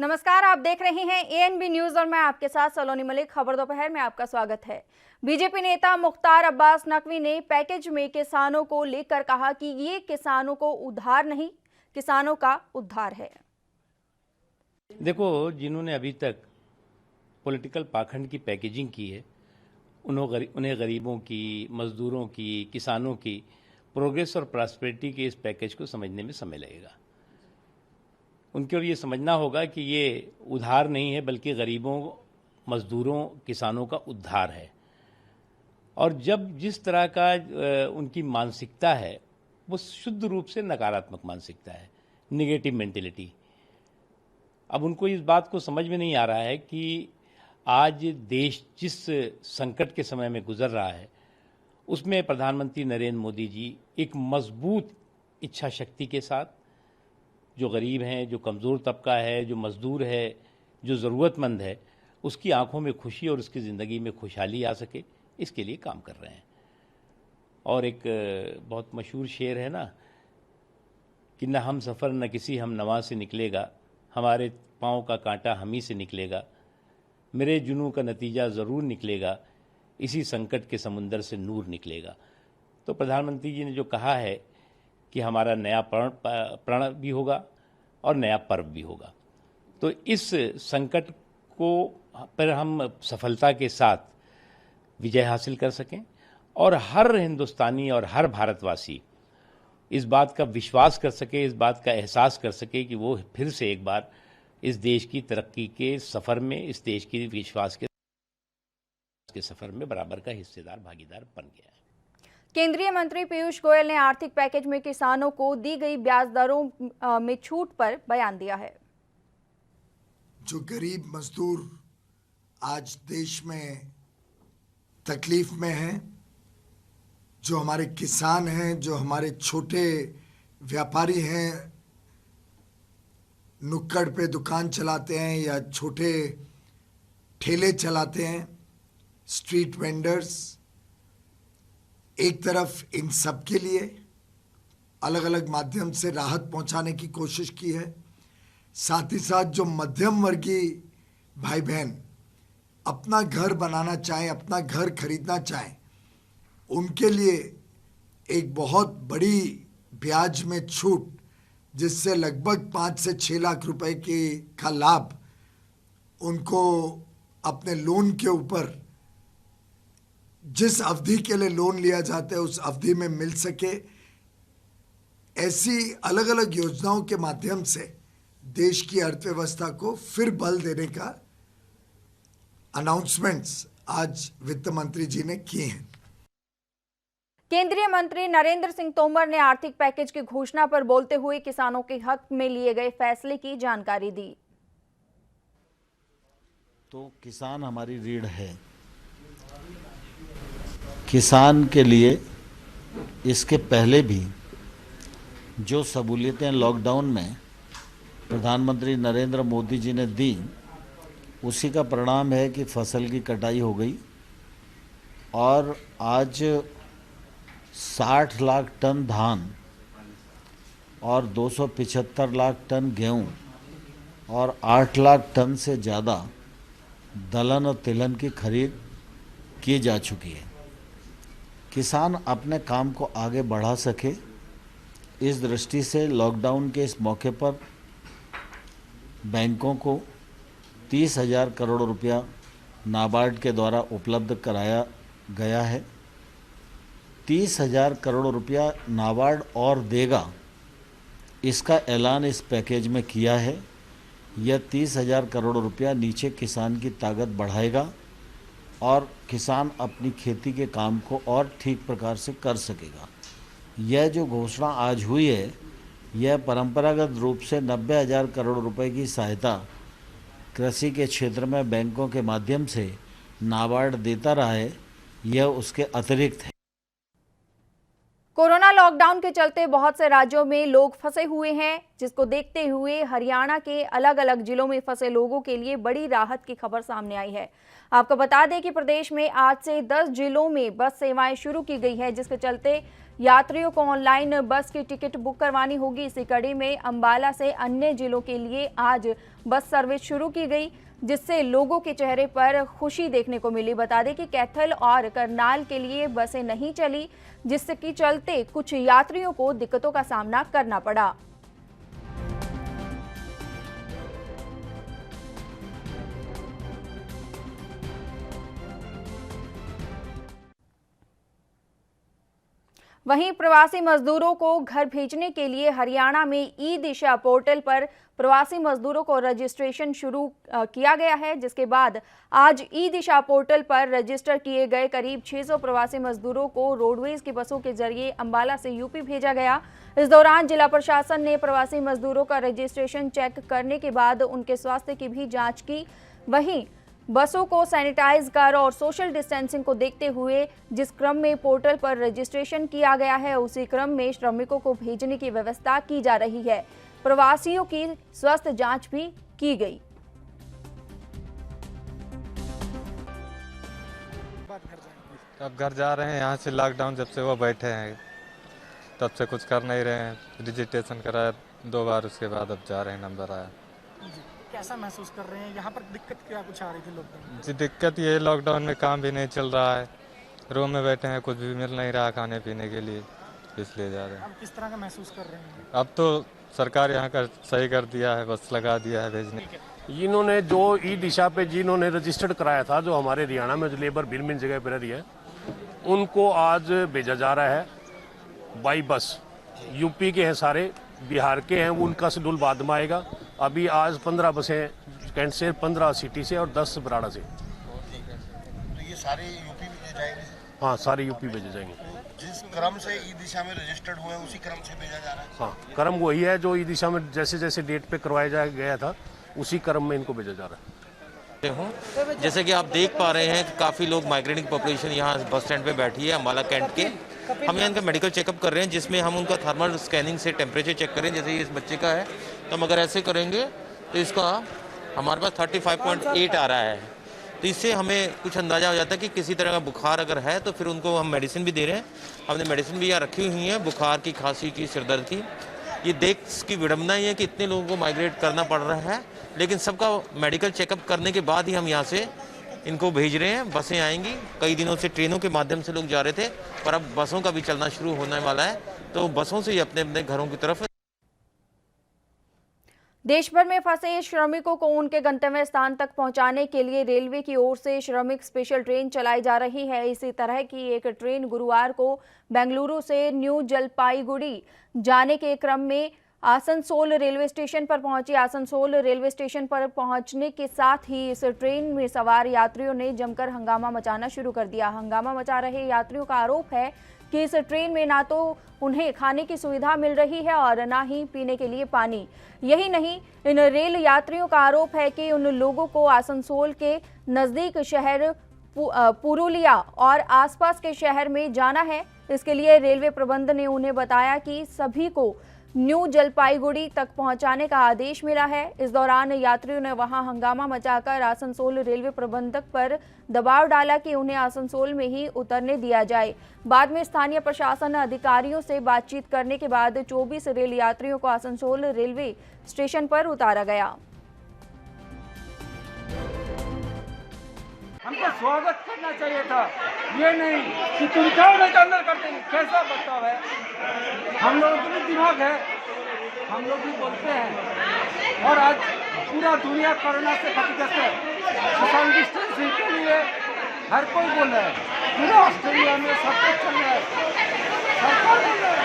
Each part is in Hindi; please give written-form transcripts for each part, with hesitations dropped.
नमस्कार, आप देख रहे हैं एएनबी न्यूज और मैं आपके साथ सलोनी मलिक। खबर दोपहर में आपका स्वागत है। बीजेपी नेता मुख्तार अब्बास नकवी ने पैकेज में किसानों को लेकर कहा कि ये किसानों को उधार नहीं, किसानों का उद्धार है। देखो, जिन्होंने अभी तक पॉलिटिकल पाखंड की पैकेजिंग की है, उन्हें गरीबों की, मजदूरों की, किसानों की प्रोग्रेस और प्रॉस्पेरिटी के इस पैकेज को समझने में समय लगेगा। उनके और ये समझना होगा कि ये उधार नहीं है, बल्कि गरीबों, मजदूरों, किसानों का उद्धार है। और जब जिस तरह का उनकी मानसिकता है, वो शुद्ध रूप से नकारात्मक मानसिकता है, निगेटिव मेंटेलिटी। अब उनको इस बात को समझ में नहीं आ रहा है कि आज देश जिस संकट के समय में गुजर रहा है, उसमें प्रधानमंत्री नरेंद्र मोदी जी एक मजबूत इच्छा शक्ति के साथ जो गरीब हैं, जो कमज़ोर तबका है, जो मज़दूर है, जो ज़रूरतमंद है, उसकी आंखों में खुशी और उसकी ज़िंदगी में खुशहाली आ सके, इसके लिए काम कर रहे हैं। और एक बहुत मशहूर शेर है ना कि न हम सफ़र न किसी हम नवा से निकलेगा, हमारे पाँव का कांटा हम ही से निकलेगा, मेरे जुनून का नतीजा ज़रूर निकलेगा, इसी संकट के समुंदर से नूर निकलेगा। तो प्रधानमंत्री जी ने जो कहा है कि हमारा नया प्रण भी होगा और नया पर्व भी होगा, तो इस संकट को पर हम सफलता के साथ विजय हासिल कर सकें और हर हिंदुस्तानी और हर भारतवासी इस बात का विश्वास कर सके, इस बात का एहसास कर सके कि वो फिर से एक बार इस देश की तरक्की के सफ़र में, इस देश की विश्वास के सफ़र में बराबर का हिस्सेदार, भागीदार बन गया है। केंद्रीय मंत्री पीयूष गोयल ने आर्थिक पैकेज में किसानों को दी गई ब्याज दरों में छूट पर बयान दिया है। जो गरीब मजदूर आज देश में तकलीफ में हैं, जो हमारे किसान हैं, जो हमारे छोटे व्यापारी हैं, नुक्कड़ पे दुकान चलाते हैं या छोटे ठेले चलाते हैं, स्ट्रीट वेंडर्स, एक तरफ इन सब के लिए अलग अलग माध्यम से राहत पहुंचाने की कोशिश की है। साथ ही साथ जो मध्यम वर्गीय भाई बहन अपना घर बनाना चाहें, अपना घर खरीदना चाहें, उनके लिए एक बहुत बड़ी ब्याज में छूट, जिससे लगभग 5 से 6 लाख रुपए का लाभ उनको अपने लोन के ऊपर, जिस अवधि के लिए लोन लिया जाता है उस अवधि में मिल सके। ऐसी अलग अलग योजनाओं के माध्यम से देश की अर्थव्यवस्था को फिर बल देने का अनाउंसमेंट्स आज वित्त मंत्री जी ने किए हैं। केंद्रीय मंत्री नरेंद्र सिंह तोमर ने आर्थिक पैकेज की घोषणा पर बोलते हुए किसानों के हक में लिए गए फैसले की जानकारी दी। तो किसान हमारी रीढ़ है। किसान के लिए इसके पहले भी जो सहूलियतें लॉकडाउन में प्रधानमंत्री नरेंद्र मोदी जी ने दी, उसी का परिणाम है कि फसल की कटाई हो गई और आज 60 लाख टन धान और 275 लाख टन गेहूं और 8 लाख टन से ज़्यादा दलहन और तिलहन की खरीद की जा चुकी है। किसान अपने काम को आगे बढ़ा सके, इस दृष्टि से लॉकडाउन के इस मौके पर बैंकों को 30,000 करोड़ रुपया नाबार्ड के द्वारा उपलब्ध कराया गया है। 30,000 करोड़ रुपया नाबार्ड और देगा, इसका ऐलान इस पैकेज में किया है। यह 30,000 करोड़ रुपया नीचे किसान की ताकत बढ़ाएगा और किसान अपनी खेती के काम को और ठीक प्रकार से कर सकेगा। यह जो घोषणा आज हुई है, यह परंपरागत रूप से 90,000 करोड़ रुपए की सहायता कृषि के क्षेत्र में बैंकों के माध्यम से नाबार्ड देता रहा है, यह उसके अतिरिक्त है। कोरोना लॉकडाउन के चलते बहुत से राज्यों में लोग फंसे हुए हैं, जिसको देखते हुए हरियाणा के अलग अलग जिलों में फंसे लोगों के लिए बड़ी राहत की खबर सामने आई है। आपको बता दें कि प्रदेश में आज से 10 जिलों में बस सेवाएं शुरू की गई है, जिसके चलते यात्रियों को ऑनलाइन बस की टिकट बुक करवानी होगी। इसी कड़ी में अंबाला से अन्य जिलों के लिए आज बस सर्विस शुरू की गई, जिससे लोगों के चेहरे पर खुशी देखने को मिली। बता दें कि कैथल और करनाल के लिए बसें नहीं चली, जिसके चलते कुछ यात्रियों को दिक्कतों का सामना करना पड़ा। वहीं प्रवासी मजदूरों को घर भेजने के लिए हरियाणा में ई दिशा पोर्टल पर प्रवासी मजदूरों को रजिस्ट्रेशन शुरू किया गया है, जिसके बाद आज ई दिशा पोर्टल पर रजिस्टर किए गए करीब 600 प्रवासी मजदूरों को रोडवेज की बसों के जरिए अंबाला से यूपी भेजा गया। इस दौरान जिला प्रशासन ने प्रवासी मजदूरों का रजिस्ट्रेशन चेक करने के बाद उनके स्वास्थ्य की भी जाँच की। वहीं बसों को सैनिटाइज कर और सोशल डिस्टेंसिंग को देखते हुए जिस क्रम में पोर्टल पर रजिस्ट्रेशन किया गया है, उसी क्रम में श्रमिकों को भेजने की व्यवस्था की जा रही है। प्रवासियों की स्वास्थ्य जांच भी की गई। अब घर जा रहे हैं, यहाँ से लॉकडाउन जब से वो बैठे हैं तब से कुछ कर नहीं रहे हैं। रजिस्ट्रेशन कराया 2 बार, उसके बाद अब जा रहे हैं, नंबर आया। कैसा महसूस कर रहे हैं? यहाँ पर दिक्कत क्या कुछ आ रही थी लॉकडाउन? जी दिक्कत ये है, लॉकडाउन में काम भी नहीं चल रहा है, रूम में बैठे हैं, कुछ भी मिल नहीं रहा खाने पीने के लिए, इसलिए जा रहे हैं। अब किस तरह का महसूस कर रहे हैं? अब तो सरकार यहाँ का सही कर दिया है, बस लगा दिया है भेजने। इन्होंने जो ई दिशा पे जिन्होंने रजिस्टर्ड कराया था, जो हमारे हरियाणा में जो लेबर बिल मिल जगह पर रही है, उनको आज भेजा जा रहा है बाई बस। यूपी के हैं सारे, बिहार के हैं, उनका शेड्यूल बाद में आएगा। अभी आज 15 बसें कैंट से, 15 सिटी से और 10 बराड़ा से। तो ये सारे यूपी भेजे जाएंगे? हाँ, सारे यूपी भेजे जाएंगे। जिस क्रम से ई दिशा में रजिस्टर्ड हुए उसी क्रम से भेजा जा रहा है? हाँ, क्रम वही है जो ई दिशा में जैसे जैसे डेट पे करवाया गया था, उसी क्रम में इनको भेजा जा रहा है। हूँ जैसे कि आप देख पा रहे हैं, काफ़ी लोग माइग्रेटिंग पॉपुलेशन यहाँ बस स्टैंड पे बैठी है अम्बाला कैंट के। हम यहाँ इनका मेडिकल चेकअप कर रहे हैं, जिसमें हम उनका थर्मल स्कैनिंग से टेम्परेचर चेक करें। जैसे इस बच्चे का है, तो हम अगर ऐसे करेंगे तो इसका हमारे पास 35.8 आ रहा है। तो इससे हमें कुछ अंदाज़ा हो जाता है कि किसी तरह का बुखार अगर है, तो फिर उनको हम मेडिसिन भी दे रहे हैं। हमने मेडिसिन भी यहाँ रखी हुई है, बुखार की, खांसी की, सिरदर्द की। ये देश की विडम्बना ही है कि इतने लोगों को माइग्रेट करना पड़ रहा है, लेकिन सबका मेडिकल चेकअप करने के बाद ही हम यहाँ से इनको भेज रहे हैं। बसें आएंगी, कई दिनों से ट्रेनों के माध्यम से लोग जा रहे थे, पर अब बसों का भी चलना शुरू होने वाला है, तो बसों से ही अपने अपने घरों की तरफ। देश भर में फंसे श्रमिकों को उनके गंतव्य स्थान तक पहुंचाने के लिए रेलवे की ओर से श्रमिक स्पेशल ट्रेन चलाई जा रही है। इसी तरह की एक ट्रेन गुरुवार को बेंगलुरु से न्यू जलपाईगुड़ी जाने के क्रम में आसनसोल रेलवे स्टेशन पर पहुंची। आसनसोल रेलवे स्टेशन पर पहुंचने के साथ ही इस ट्रेन में सवार यात्रियों ने जमकर हंगामा मचाना शुरू कर दिया। हंगामा मचा रहे यात्रियों का आरोप है कि इस ट्रेन में ना तो उन्हें खाने की सुविधा मिल रही है और ना ही पीने के लिए पानी। यही नहीं, इन रेल यात्रियों का आरोप है कि उन लोगों को आसनसोल के नज़दीक शहर पुरुलिया और आसपास के शहर में जाना है। इसके लिए रेलवे प्रबंधन ने उन्हें बताया कि सभी को न्यू जलपाईगुड़ी तक पहुंचाने का आदेश मिला है। इस दौरान यात्रियों ने वहां हंगामा मचाकर आसनसोल रेलवे प्रबंधक पर दबाव डाला कि उन्हें आसनसोल में ही उतरने दिया जाए। बाद में स्थानीय प्रशासन अधिकारियों से बातचीत करने के बाद 24 रेल यात्रियों को आसनसोल रेलवे स्टेशन पर उतारा गया। हमको स्वागत करना चाहिए था, ये नहीं कि तुम जाओ नहीं तो अंदर करते हैं। कैसा बर्ताव है? हम लोगों को भी दिमाग है, हम लोग भी बोलते हैं। और आज पूरा दुनिया कोरोना से क्षतिग्रस्त है। सोशल डिस्टेंसिंग के लिए हर कोई बोल रहा है, पूरा ऑस्ट्रेलिया में सब कुछ चल रहा है, सरकार बोल रहा है।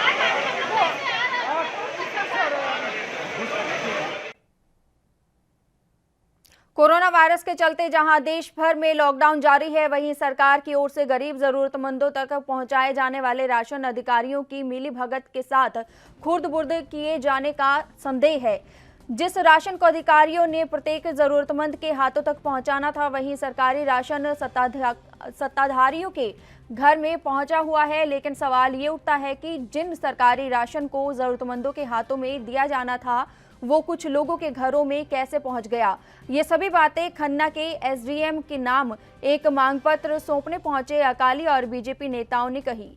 कोरोना वायरस के चलते जहां देश भर में लॉकडाउन जारी है, वहीं सरकार की ओर से गरीब जरूरतमंदों तक पहुंचाए जाने वाले राशन अधिकारियों की मिलीभगत के साथ खुर्द-बुर्द किए जाने का संदेह है। जिस राशन को अधिकारियों ने प्रत्येक जरूरतमंद के हाथों तक पहुंचाना था, वहीं सरकारी राशन सत्ताधारियों के घर में पहुंचा हुआ है। लेकिन सवाल ये उठता है कि जिन सरकारी राशन को जरूरतमंदों के हाथों में दिया जाना था, वो कुछ लोगों के घरों में कैसे पहुंच गया। ये सभी बातें खन्ना के एसडीएम के नाम एक मांग पत्र सौंपने पहुंचे अकाली और बीजेपी नेताओं ने कही।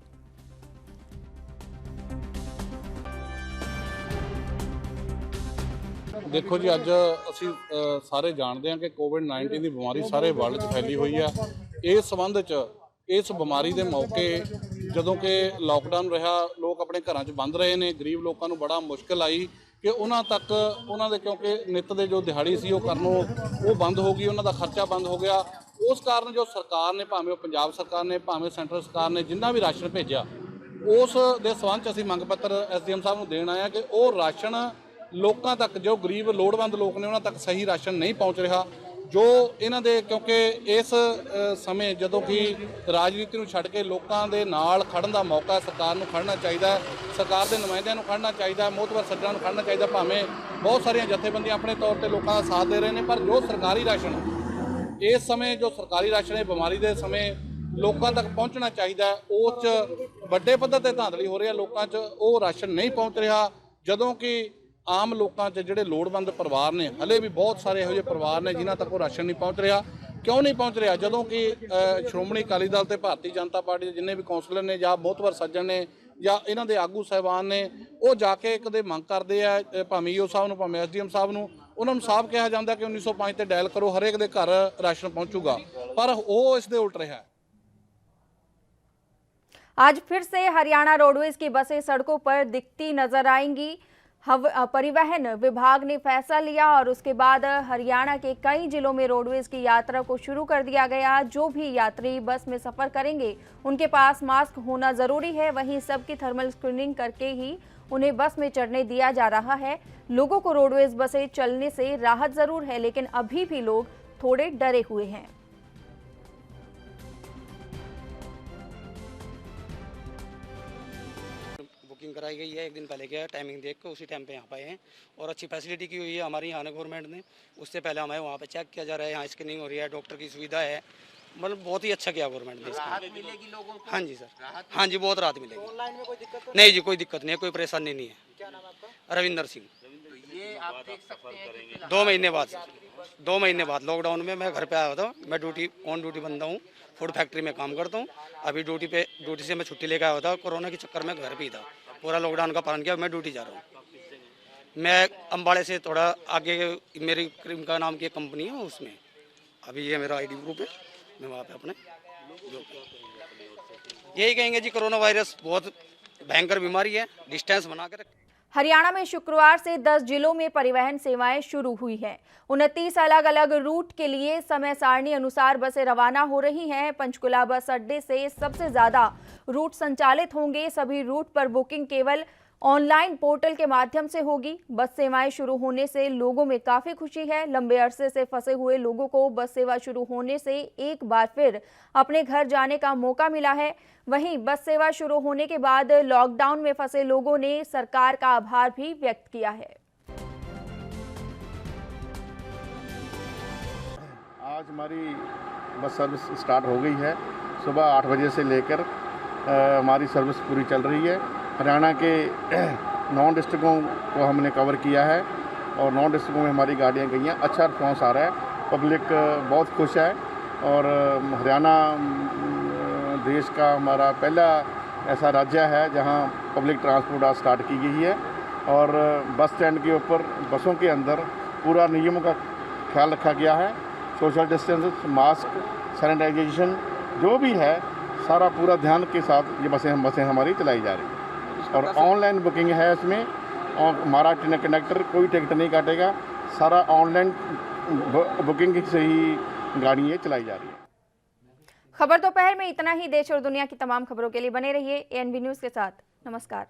ਦੇਖੋ ਜੀ, ਅੱਜ ਅਸੀਂ ਸਾਰੇ ਜਾਣਦੇ ਹਾਂ ਕਿ ਕੋਵਿਡ-19 ਦੀ ਬਿਮਾਰੀ ਸਾਰੇ ਵਰਲਡ 'ਚ ਫੈਲੀ ਹੋਈ ਹੈ। ਇਸ ਸੰਬੰਧ 'ਚ ਇਸ ਬਿਮਾਰੀ ਦੇ ਮੌਕੇ ਜਦੋਂ ਕਿ ਲਾਕਡਾਊਨ ਰਿਹਾ, ਲੋਕ ਆਪਣੇ ਘਰਾਂ 'ਚ ਬੰਦ ਰਹੇ ਨੇ, ਗਰੀਬ ਲੋਕਾਂ ਨੂੰ ਬੜਾ ਮੁਸ਼ਕਿਲ ਆਈ ਕਿ ਉਹਨਾਂ ਤੱਕ ਉਹਨਾਂ ਦੇ, ਕਿਉਂਕਿ ਨਿੱਤ ਦੇ ਜੋ ਦਿਹਾੜੀ ਸੀ ਉਹ ਕਰਨੋਂ ਉਹ ਬੰਦ ਹੋ ਗਈ, ਉਹਨਾਂ ਦਾ ਖਰਚਾ ਬੰਦ ਹੋ ਗਿਆ। ਉਸ ਕਾਰਨ ਜੋ ਸਰਕਾਰ ਨੇ, ਭਾਵੇਂ ਉਹ ਪੰਜਾਬ ਸਰਕਾਰ ਨੇ, ਭਾਵੇਂ ਸੈਂਟਰਲ ਸਰਕਾਰ ਨੇ, ਜਿੰਨਾ ਵੀ ਰਾਸ਼ਨ ਭੇਜਿਆ, ਉਸ ਦੇ ਸੰਬੰਧ 'ਚ ਅਸੀਂ ਮੰਗ ਪੱਤਰ SDM ਸਾਹਿਬ ਨੂੰ ਦੇਣ ਆਏ ਹਾਂ ਕਿ ਉਹ ਰਾਸ਼ਨ ਲੋਕਾਂ ਤੱਕ, ਜੋ ਗਰੀਬ ਲੋੜਵੰਦ ਲੋਕ ਨੇ, ਉਹਨਾਂ ਤੱਕ ਸਹੀ ਰਾਸ਼ਨ ਨਹੀਂ ਪਹੁੰਚ ਰਿਹਾ। ਜੋ ਇਹਨਾਂ ਦੇ, ਕਿਉਂਕਿ ਇਸ ਸਮੇਂ ਜਦੋਂ ਕਿ ਰਾਜਨੀਤੀ ਨੂੰ ਛੱਡ ਕੇ ਲੋਕਾਂ ਦੇ ਨਾਲ ਖੜਨ ਦਾ ਮੌਕਾ ਸਰਕਾਰ ਨੂੰ ਖੜਨਾ ਚਾਹੀਦਾ ਹੈ, ਸਰਕਾਰ ਦੇ ਨੁਮਾਇੰਦਿਆਂ ਨੂੰ ਖੜਨਾ ਚਾਹੀਦਾ ਹੈ, ਮੋਹਤਬਰ ਸੱਜਣਾਂ ਨੂੰ ਖੜਨਾ ਚਾਹੀਦਾ। ਭਾਵੇਂ ਬਹੁਤ ਸਾਰੀਆਂ ਜਥੇਬੰਦੀਆਂ ਆਪਣੇ ਤੌਰ ਤੇ ਲੋਕਾਂ ਦਾ ਸਾਥ ਦੇ ਰਹੇ ਨੇ, ਪਰ ਜੋ ਸਰਕਾਰੀ ਰਾਸ਼ਨ ਇਸ ਸਮੇਂ, ਜੋ ਸਰਕਾਰੀ ਰਾਸ਼ਨ ਇਹ ਬਿਮਾਰੀ ਦੇ ਸਮੇਂ ਲੋਕਾਂ ਤੱਕ ਪਹੁੰਚਣਾ ਚਾਹੀਦਾ, ਉਸ 'ਚ ਵੱਡੇ ਪੱਧਰ ਤੇ ਧਾਂਦਲੀ ਹੋ ਰਹੀ ਹੈ। ਲੋਕਾਂ 'ਚ ਉਹ ਰਾਸ਼ਨ ਨਹੀਂ ਪਹੁੰਚ ਰਿਹਾ, ਜਦੋਂ ਕਿ ਆਮ ਲੋਕਾਂ 'ਚ ਜਿਹੜੇ ਲੋੜਵੰਦ ਪਰਿਵਾਰ ਨੇ, ਹਲੇ ਵੀ ਬਹੁਤ ਸਾਰੇ ਇਹੋ ਜਿਹੇ ਪਰਿਵਾਰ ਨੇ ਜਿਨ੍ਹਾਂ ਤੱਕ ਉਹ ਰਾਸ਼ਨ ਨਹੀਂ ਪਹੁੰਚ ਰਿਹਾ। ਕਿਉਂ ਨਹੀਂ ਪਹੁੰਚ ਰਿਹਾ? ਜਦੋਂ ਕਿ ਸ਼੍ਰੋਮਣੀ ਅਕਾਲੀ ਦਲ ਤੇ ਭਾਰਤੀ ਜਨਤਾ ਪਾਰਟੀ ਦੇ ਜਿੰਨੇ ਵੀ ਕੌਂਸਲਰ ਨੇ ਜਾਂ ਮੋਹਤਬਰ ਸੱਜਣ ਨੇ ਜਾਂ ਇਹਨਾਂ ਦੇ ਆਗੂ ਸਾਹਿਬਾਨ ਨੇ, ਉਹ ਜਾ ਕੇ ਕਦੇ ਮੰਗ ਕਰਦੇ ਆ, ਭਾਵੇਂ ਈਓ ਸਾਹਿਬ ਨੂੰ, ਭਾਵੇਂ SDM ਸਾਹਿਬ ਨੂੰ, ਉਹਨਾਂ ਨੂੰ ਸਾਫ਼ ਕਿਹਾ ਜਾਂਦਾ ਕਿ 1905 ਤੇ ਡਾਇਲ ਕਰੋ, ਹਰੇਕ ਦੇ ਘਰ ਰਾਸ਼ਨ ਪਹੁੰਚੂਗਾ, ਪਰ ਉਹ ਇਸ ਦੇ ਉਲਟ ਰਿਹਾ। आज फिर से हरियाणा रोडवेज की बसें सड़कों पर दिखती नजर आएंगी। परिवहन विभाग ने फैसला लिया और उसके बाद हरियाणा के कई जिलों में रोडवेज की यात्रा को शुरू कर दिया गया। जो भी यात्री बस में सफर करेंगे उनके पास मास्क होना जरूरी है। वहीं सबकी थर्मल स्क्रीनिंग करके ही उन्हें बस में चढ़ने दिया जा रहा है। लोगों को रोडवेज बसें चलने से राहत जरूर है, लेकिन अभी भी लोग थोड़े डरे हुए हैं। बुकिंग कराई गई है, एक दिन पहले गया, टाइमिंग देख कर उसी टाइम पे यहाँ पे हैं और अच्छी फैसिलिटी की हुई है हमारी यहाँ गवर्नमेंट ने। उससे पहले हमें वहाँ पे चेक किया जा रहा है, यहाँ स्कैनिंग हो रही है, डॉक्टर की सुविधा है, मतलब बहुत ही अच्छा किया गवर्नमेंट ने। राहत मिलेगी लोगों को? हाँ जी सर, हाँ जी, बहुत राहत मिलेगी। ऑनलाइन में कोई दिक्कत नहीं जी, कोई दिक्कत नहीं है, कोई परेशानी नहीं है। क्या नाम है आपका? रविंदर सिंह। ये आप देख सकते हैं 2 महीने बाद, 2 महीने बाद लॉकडाउन में मैं घर पे आया था। मैं ऑन ड्यूटी बंदा हूँ, फूड फैक्ट्री में काम करता हूँ। अभी ड्यूटी से मैं छुट्टी लेकर आया था, कोरोना के चक्कर में घर पे ही था, पूरा लॉकडाउन का पालन किया। मैं ड्यूटी जा रहा हूँ। मैं अम्बाड़े से थोड़ा आगे मेरी क्रीम का नाम की एक कंपनी है, उसमें अभी ये मेरा ID ग्रुप है, मैं वहाँ पे अपने यही कहेंगे जी, कोरोना वायरस बहुत भयंकर बीमारी है, डिस्टेंस बना कर। हरियाणा में शुक्रवार से 10 जिलों में परिवहन सेवाएं शुरू हुई हैं। 29 अलग अलग रूट के लिए समय सारणी अनुसार बसें रवाना हो रही हैं। पंचकुला बस अड्डे से सबसे ज्यादा रूट संचालित होंगे। सभी रूट पर बुकिंग केवल ऑनलाइन पोर्टल के माध्यम से होगी। बस सेवाएं शुरू होने से लोगों में काफी खुशी है। लंबे अरसे से फंसे हुए लोगों को बस सेवा शुरू होने से एक बार फिर अपने घर जाने का मौका मिला है। वहीं बस सेवा शुरू होने के बाद लॉकडाउन में फंसे लोगों ने सरकार का आभार भी व्यक्त किया है। आज हमारी बस सर्विस स्टार्ट हो गई है। सुबह 8 बजे से लेकर हमारी सर्विस पूरी चल रही है। हरियाणा के 9 डिस्ट्रिक्टों को हमने कवर किया है और 9 डिस्ट्रिक्टों में हमारी गाड़ियाँ गई हैं। अच्छा रिस्पॉन्स आ रहा है, पब्लिक बहुत खुश है और हरियाणा देश का हमारा पहला ऐसा राज्य है जहां पब्लिक ट्रांसपोर्ट आज स्टार्ट की गई है और बस स्टैंड के ऊपर बसों के अंदर पूरा नियमों का ख्याल रखा गया है। सोशल डिस्टेंस, मास्क, सैनिटाइजेशन जो भी है सारा पूरा ध्यान के साथ ये बसें हमारी चलाई जा रही है। और ऑनलाइन बुकिंग है इसमें, और हमारा कंडक्टर कोई टिकट नहीं काटेगा, सारा ऑनलाइन बुकिंग से ही गाड़ियाँ चलाई जा रही है। खबर दोपहर में इतना ही। देश और दुनिया की तमाम खबरों के लिए बने रहिए ANB न्यूज़ के साथ। नमस्कार।